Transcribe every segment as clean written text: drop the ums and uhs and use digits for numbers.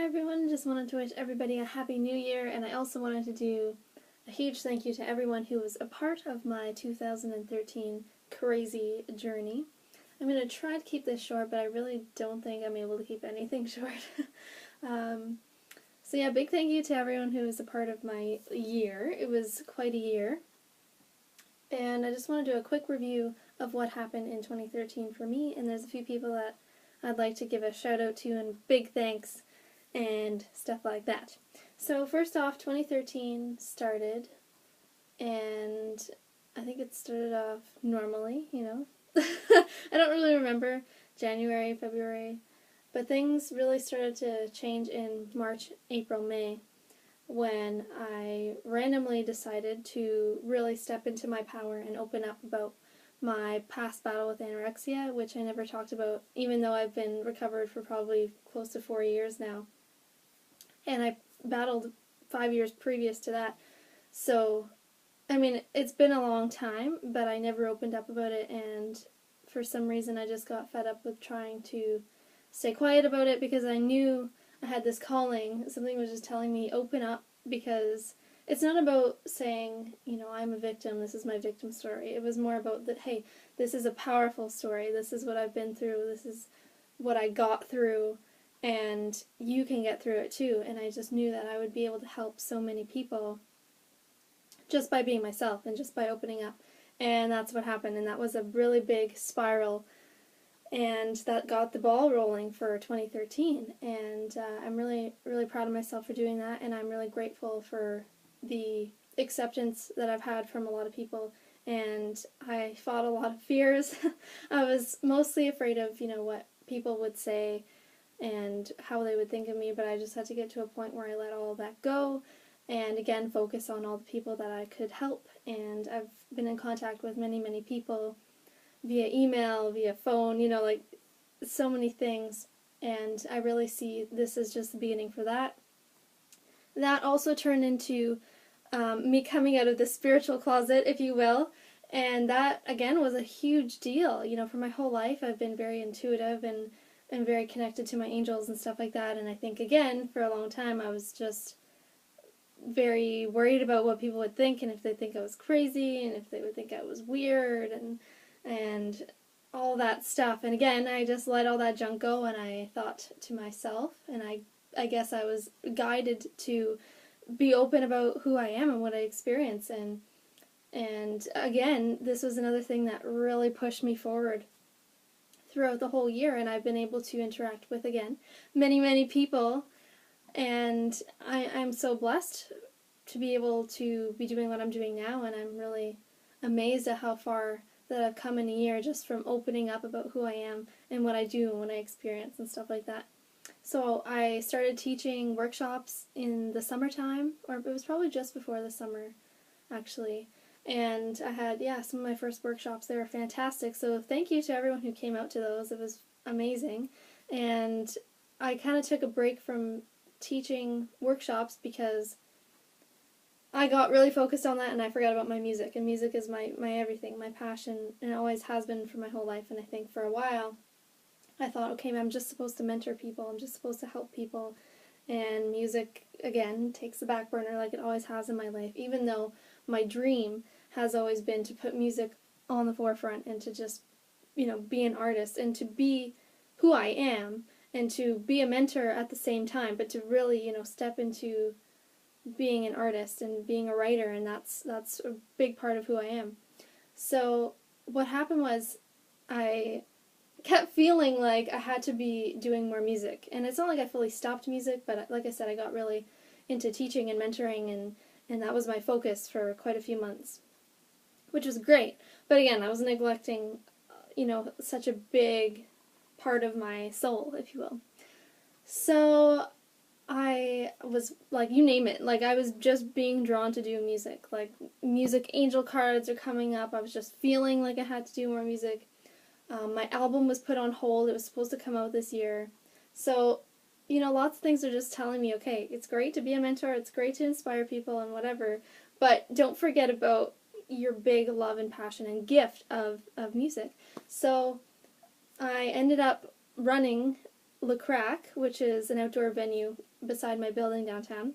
everyone, just wanted to wish everybody a happy new year, and I also wanted to do a huge thank you to everyone who was a part of my 2013 crazy journey. I'm going to try to keep this short, but I really don't think I'm able to keep anything short. So yeah, big thank you to everyone who was a part of my year. It was quite a year. And I just want to do a quick review of what happened in 2013 for me, and there's a few people that I'd like to give a shout out to and big thanks and stuff like that. So first off, 2013 started, and I think it started off normally, I don't really remember January, February, but things really started to change in March, April, May, when I randomly decided to really step into my power and open up about my past battle with anorexia, which I never talked about, even though I've been recovered for probably close to 4 years now. And I battled 5 years previous to that. So, I mean, it's been a long time, but I never opened up about it, and for some reason I just got fed up with trying to stay quiet about it because I knew I had this calling. Something was just telling me, open up, because it's not about saying, I'm a victim, this is my victim story. It was more about that, hey, this is a powerful story, this is what I've been through, this is what I got through, and you can get through it too. And I just knew that I would be able to help so many people just by being myself and just by opening up. And that's what happened, and that was a really big spiral, and that got the ball rolling for 2013, and I'm really, really proud of myself for doing that, and I'm really grateful for the acceptance that I've had from a lot of people, and I fought a lot of fears. I was mostly afraid of, what people would say and how they would think of me, but I just had to get to a point where I let all of that go, and again, focus on all the people that I could help, and I've been in contact with many, many people via email, via phone, like so many things, and I really see this as just the beginning for that. That also turned into me coming out of the spiritual closet, if you will, and that, again, was a huge deal. For my whole life, I've been very intuitive and very connected to my angels and stuff like that, and I think, again, for a long time, I was just very worried about what people would think, and if they think I was crazy, and if they would think I was weird, and all that stuff. And again, I just let all that junk go, and I thought to myself, and I guess I was guided to be open about who I am and what I experience, and again, this was another thing that really pushed me forward throughout the whole year, and I've been able to interact with, again, many, many people, and I'm so blessed to be able to be doing what I'm doing now, and I'm really amazed at how far that I've come in a year just from opening up about who I am and what I do and what I experience and stuff like that. So I started teaching workshops in the summertime, or it was probably just before the summer, actually. And I had, some of my first workshops. They were fantastic. So thank you to everyone who came out to those. It was amazing. And I kind of took a break from teaching workshops because I got really focused on that, and I forgot about my music, and music is my everything, my passion, and it always has been for my whole life. And I think for a while I thought, okay, I'm just supposed to mentor people, I'm just supposed to help people, and music, again, takes the back burner like it always has in my life, even though my dream has always been to put music on the forefront and to just, be an artist and to be who I am and to be a mentor at the same time, but to really, step into being an artist and being a writer, and that's a big part of who I am. So what happened was I kept feeling like I had to be doing more music, and it's not like I fully stopped music, but like I said, I got really into teaching and mentoring, and that was my focus for quite a few months, which was great. But again, I was neglecting, such a big part of my soul, if you will. So I was, like, you name it, like, I was just being drawn to do music. Like, music angel cards are coming up. I was just feeling like I had to do more music. My album was put on hold. It was supposed to come out this year. So, lots of things are just telling me, okay, it's great to be a mentor, it's great to inspire people and whatever, but don't forget about your big love and passion and gift of music. So I ended up running Le Crack, which is an outdoor venue beside my building downtown.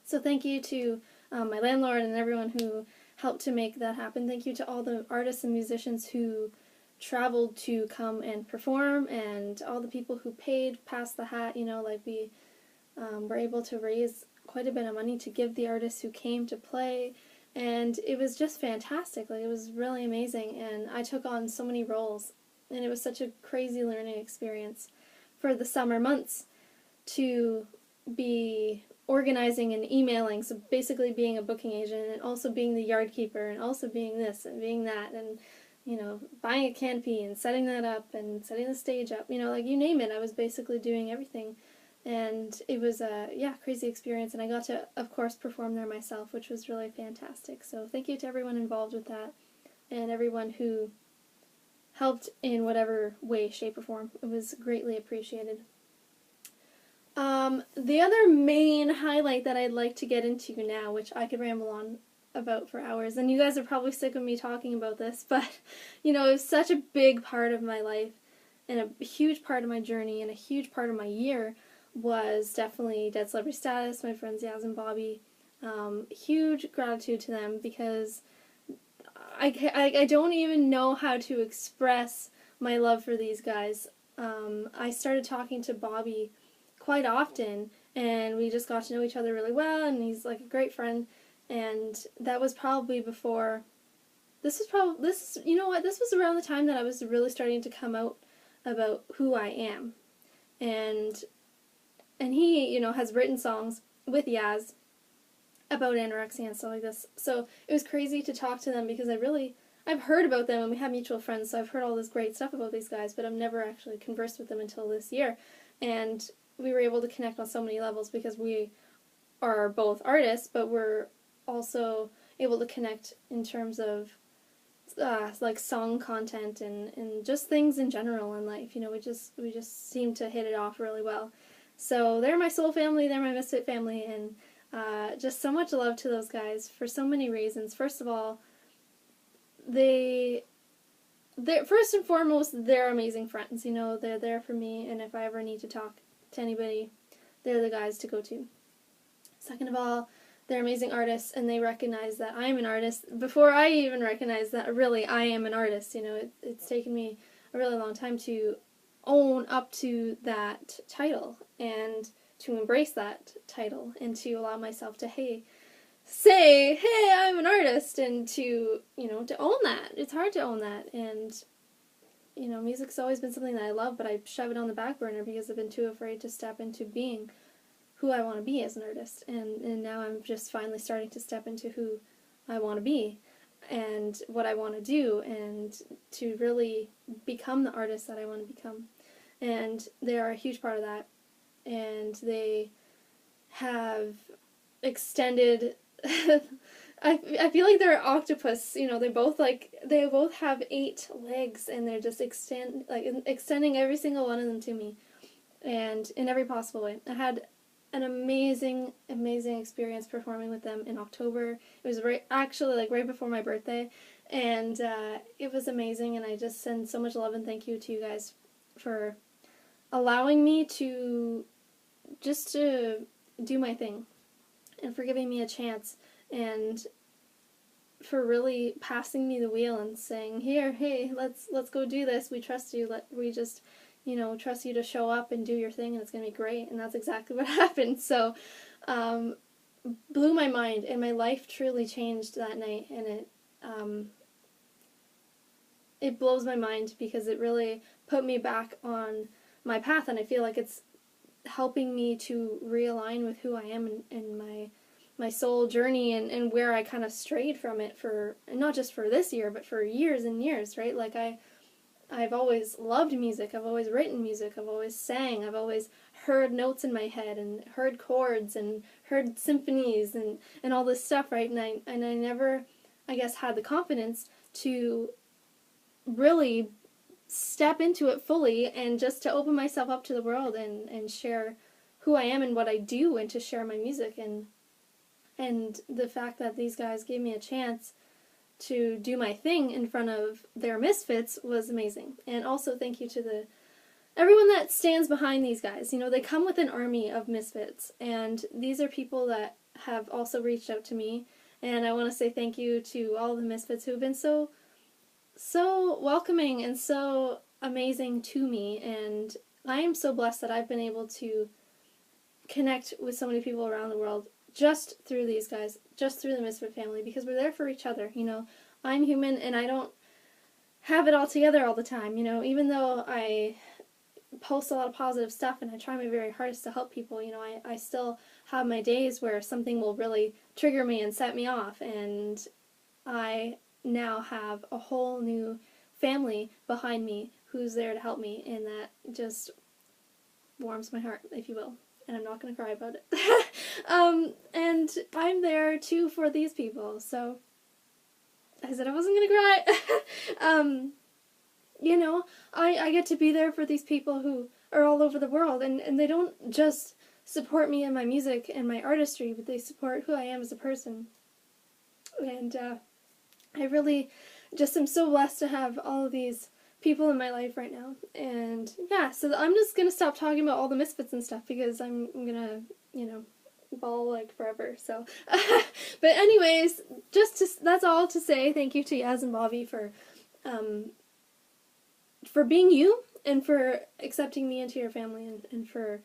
So thank you to my landlord and everyone who helped to make that happen. Thank you to all the artists and musicians who traveled to come and perform, and all the people who paid past the hat. Like we were able to raise quite a bit of money to give the artists who came to play, and it was just fantastic. Like, it was really amazing, and I took on so many roles, and it was such a crazy learning experience for the summer months to be organizing and emailing, so basically being a booking agent and also being the yard keeper and also being this and being that, and buying a canopy and setting that up and setting the stage up, like you name it, I was basically doing everything. And it was a crazy experience, and I got to, of course, perform there myself, which was really fantastic. So thank you to everyone involved with that, and everyone who helped in whatever way, shape, or form. It was greatly appreciated. The other main highlight that I'd like to get into now, which I could ramble on about for hours, and you guys are probably sick of me talking about this, but, it was such a big part of my life, and a huge part of my journey, and a huge part of my year, was definitely Dead Celebrity Status, my friends Yaz and Bobby. Huge gratitude to them, because I don't even know how to express my love for these guys. I started talking to Bobby quite often, and we just got to know each other really well, and he's like a great friend, and that was probably before, this was around the time that I was really starting to come out about who I am, and he, has written songs with Yaz about anorexia and stuff like this. So it was crazy to talk to them, because I've heard about them, and we have mutual friends, so I've heard all this great stuff about these guys, but I've never actually conversed with them until this year. And we were able to connect on so many levels, because we are both artists, but we're also able to connect in terms of like song content and just things in general in life. We just seem to hit it off really well. So they're my soul family, they're my Misfit family, and just so much love to those guys for so many reasons. First of all, they're first and foremost, they're amazing friends. They're there for me, and if I ever need to talk to anybody, they're the guys to go to. Second of all, they're amazing artists, and they recognize that I am an artist before I even recognize that really I am an artist. It's taken me a really long time to own up to that title, and to embrace that title, and to allow myself to say, hey, I'm an artist, and to own that. It's hard to own that, and music's always been something that I love, but I shove it on the back burner because I've been too afraid to step into being who I want to be as an artist, and now I'm just finally starting to step into who I want to be, and what I want to do, and to really become the artist that I want to become. And they are a huge part of that, and they have extended I feel like they're an octopus. They both have 8 legs, and they're just extending every single one of them to me, and in every possible way. I had an amazing experience performing with them in October. It was right before my birthday, and it was amazing, and I just send so much love and thank you to you guys for allowing me to do my thing, and for giving me a chance, and for really passing me the wheel and saying, here, hey, let's go do this. We trust you. We just, trust you to show up and do your thing, and it's going to be great. And that's exactly what happened. So, blew my mind, and my life truly changed that night, and it blows my mind, because it really put me back on my path, and I feel like it's helping me to realign with who I am and my soul journey, and where I kind of strayed from it for, not just for this year, but for years and years, right? Like I've always loved music, I've always written music, I've always sang, I've always heard notes in my head, and heard chords, and heard symphonies, and all this stuff, right? And I never, I guess, had the confidence to really step into it fully, and just to open myself up to the world, and share who I am and what I do, and to share my music, and the fact that these guys gave me a chance to do my thing in front of their Misfits was amazing. And also thank you to everyone that stands behind these guys. You know, they come with an army of misfits, and these are people that have also reached out to me, and I want to say thank you to all the misfits who have been so welcoming and so amazing to me, and I am so blessed that I've been able to connect with so many people around the world just through these guys, just through the Misfit family, because we're there for each other. You know, I'm human and I don't have it all together all the time. You know, even though I post a lot of positive stuff and I try my very hardest to help people, you know, I still have my days where something will really trigger me and set me off, and I now have a whole new family behind me who's there to help me, and that just warms my heart, if you will. And I'm not going to cry about it. And I'm there too for these people, so I said I wasn't going to cry. You know, I get to be there for these people who are all over the world, and they don't just support me in my music and my artistry, but they support who I am as a person. And I really just am so blessed to have all of these people in my life right now. And yeah, so I'm just going to stop talking about all the misfits and stuff, because I'm going to, you know, bawl like forever. So, but anyways, that's all to say thank you to Yaz and Bobby for being you, and for accepting me into your family, and for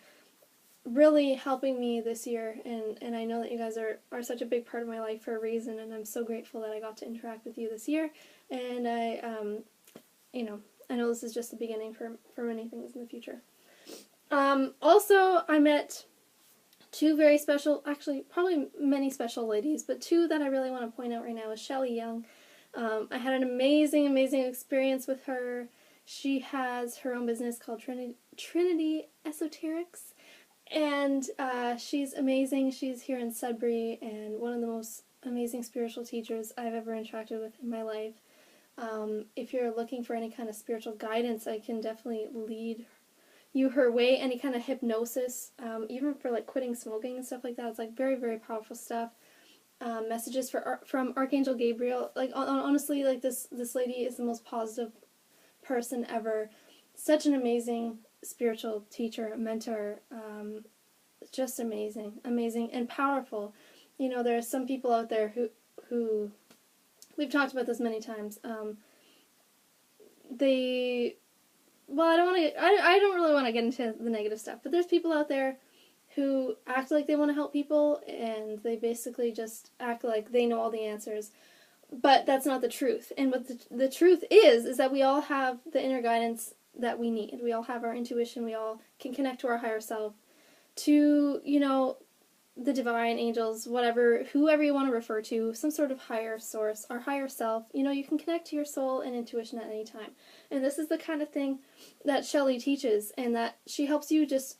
really helping me this year, and I know that you guys are such a big part of my life for a reason, and I'm so grateful that I got to interact with you this year, and you know, I know this is just the beginning for many things in the future. Also, I met two very special, actually probably many special ladies, but two that I really want to point out right now is Shelly Young. I had an amazing experience with her. She has her own business called Trinity Esoterics, and she's amazing. She's here in Sudbury, and one of the most amazing spiritual teachers I've ever interacted with in my life. If you're looking for any kind of spiritual guidance, I can definitely lead you her way. Any kind of hypnosis, even for like quitting smoking and stuff like that. It's like very powerful stuff. Messages from Archangel Gabriel. Like honestly, like this lady is the most positive person ever. Such an amazing spiritual teacher, mentor, just amazing and powerful. You know, there are some people out there who we've talked about this many times. I don't really want to get into the negative stuff, but there's people out there who act like they want to help people, and they basically just act like they know all the answers. But that's not the truth. And what the truth is that we all have the inner guidance that we need. We all have our intuition. We all can connect to our higher self, to, you know, the divine, angels, whatever, whoever you want to refer to, some sort of higher source, our higher self. You know, you can connect to your soul and intuition at any time. And this is the kind of thing that Shelly teaches, and that she helps you just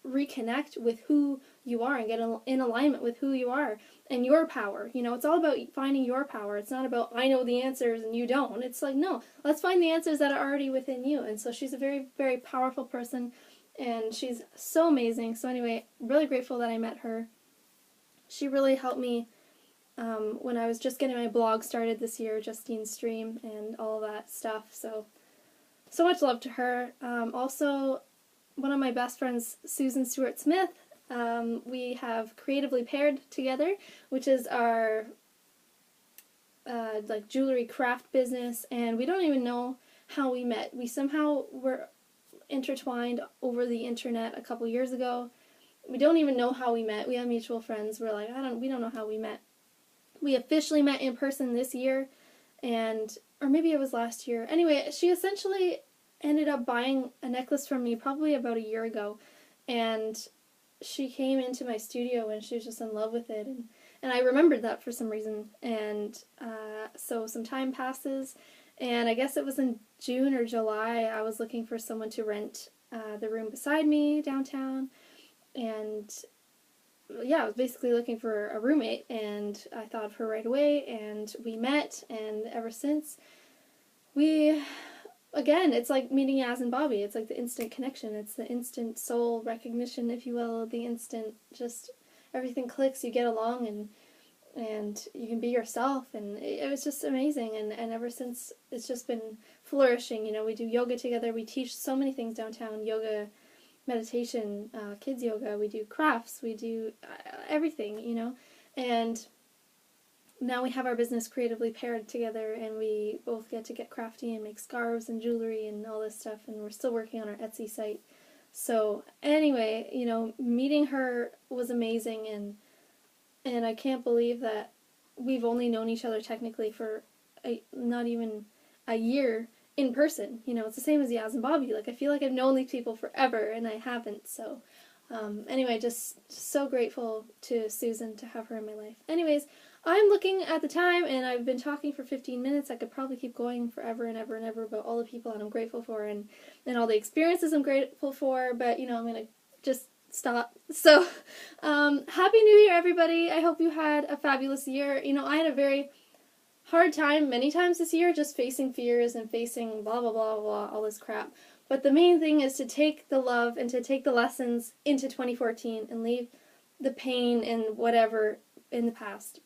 reconnect with who you are and get in alignment with who you are and your power. You know, it's all about finding your power. It's not about, I know the answers and you don't. It's like, no, let's find the answers that are already within you. And so she's a very powerful person, and she's so amazing. So anyway, really grateful that I met her. She really helped me when I was just getting my blog started this year, Justine's Stream, and all of that stuff. So much love to her. Also, one of my best friends, Susan Stewart Smith, we have creatively paired together, which is our like jewelry craft business, and we don't even know how we met. We somehow were intertwined over the internet a couple years ago. We don't even know how we met. We have mutual friends. We're like, we don't know how we met. We officially met in person this year, or maybe it was last year. Anyway, she essentially ended up buying a necklace from me probably about a year ago, and she came into my studio and she was just in love with it, and I remembered that for some reason, and so some time passes, and I guess it was in June or July, I was looking for someone to rent the room beside me downtown, and yeah, I was basically looking for a roommate, and I thought of her right away, and we met, and ever since, again, it's like meeting Yaz and Bobby. It's like the instant connection. It's the instant soul recognition, if you will. The instant, just everything clicks. You get along, and and you can be yourself, and it was just amazing, and ever since it's just been flourishing. We do yoga together, we teach so many things downtown: yoga, meditation, kids yoga, we do crafts, we do everything, and now we have our business creatively paired together, and we both get crafty and make scarves and jewelry and all this stuff, and we're still working on our Etsy site. So anyway, meeting her was amazing, and I can't believe that we've only known each other technically for not even a year in person. It's the same as Yaz and Bobby. Like, I feel like I've known these people forever, and I haven't. So anyway, just so grateful to Susan to have her in my life. Anyways, I'm looking at the time, and I've been talking for 15 minutes. I could probably keep going forever and ever and ever about all the people that I'm grateful for, and all the experiences I'm grateful for, but, I'm going to just stop. So, Happy New Year, everybody. I hope you had a fabulous year. I had a very hard time many times this year, just facing fears and facing blah, blah, blah, blah, all this crap. But the main thing is to take the love and to take the lessons into 2014 and leave the pain and whatever in the past.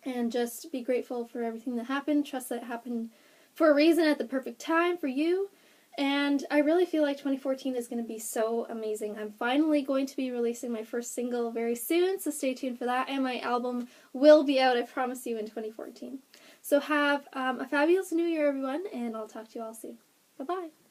And just be grateful for everything that happened. Trust that it happened for a reason at the perfect time for you. And I really feel like 2014 is going to be so amazing. I'm finally going to be releasing my first single very soon, so stay tuned for that. And my album will be out, I promise you, in 2014. So have a fabulous new year, everyone, and I'll talk to you all soon. Bye-bye.